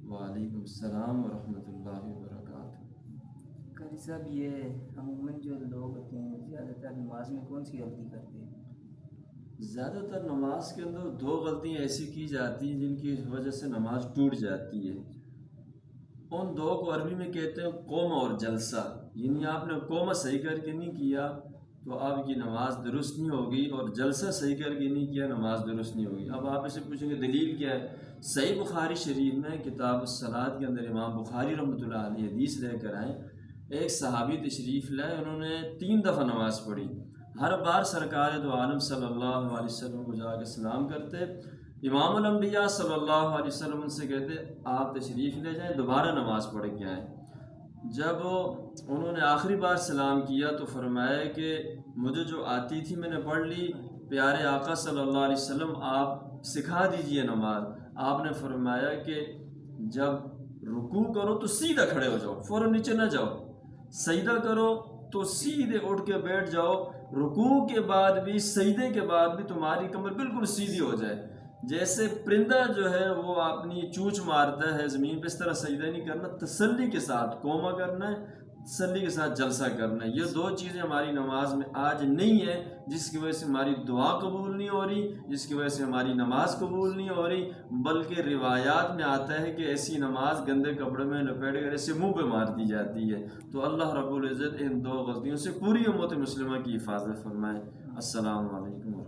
وعلیکم السلام ورحمۃ اللہ وبرکاتہ۔ قاری صاحب، یہ عموماً جو لوگ ہوتے ہیں زیادہ تر نماز میں کون سی غلطی کرتے ہیں؟ زیادہ تر نماز کے اندر دو غلطیاں ایسی کی جاتی ہیں جن کی وجہ سے نماز ٹوٹ جاتی ہے۔ ان دو کو عربی میں کہتے ہیں قوم اور جلسہ، یعنی آپ نے قوم صحیح کر کے نہیں کیا تو آپ کی نماز درست نہیں ہوگی، اور جلسہ صحیح کر کے نہیں کیا نماز درست نہیں ہوگی۔ اب آپ اسے پوچھیں گے دلیل کیا ہے؟ صحیح بخاری شریف میں کتاب الصلاۃ کے اندر امام بخاری رحمۃ اللہ علیہ حدیث لے کر آئیں، ایک صحابی تشریف لائے، انہوں نے 3 دفعہ نماز پڑھی، ہر بار سرکار دو عالم صلی اللہ علیہ وسلم کو جا کے سلام کرتے، امام الانبیاء صلی اللہ علیہ وسلم ان سے کہتے آپ تشریف لے جائیں، دوبارہ نماز پڑھ کے آئیں۔ جب انہوں نے آخری بار سلام کیا تو فرمایا کہ مجھے جو آتی تھی میں نے پڑھ لی، پیارے آقا صلی اللہ علیہ وسلم آپ سکھا دیجئے نماز۔ آپ نے فرمایا کہ جب رکوع کرو تو سیدھا کھڑے ہو جاؤ، فوراً نیچے نہ جاؤ، سجدہ کرو تو سیدھے اٹھ کے بیٹھ جاؤ، رکوع کے بعد بھی سجدے کے بعد بھی تمہاری کمر بالکل سیدھی ہو جائے، جیسے پرندہ جو ہے وہ اپنی چونچ مارتا ہے زمین پہ، اس طرح سجدہ نہیں کرنا، تسلی کے ساتھ قوما کرنا ہے، تسلی کے ساتھ جلسہ کرنا ہے۔ یہ 2 چیزیں ہماری نماز میں آج نہیں ہے، جس کی وجہ سے ہماری دعا قبول نہیں ہو رہی، جس کی وجہ سے ہماری نماز قبول نہیں ہو رہی، بلکہ روایات میں آتا ہے کہ ایسی نماز گندے کپڑے میں لپیٹ کر ایسے منہ پہ مار دی جاتی ہے۔ تو اللہ رب العزت ان 2 غلطیوں سے پوری امت مسلمہ کی حفاظت فرمائے۔ السلام علیکم۔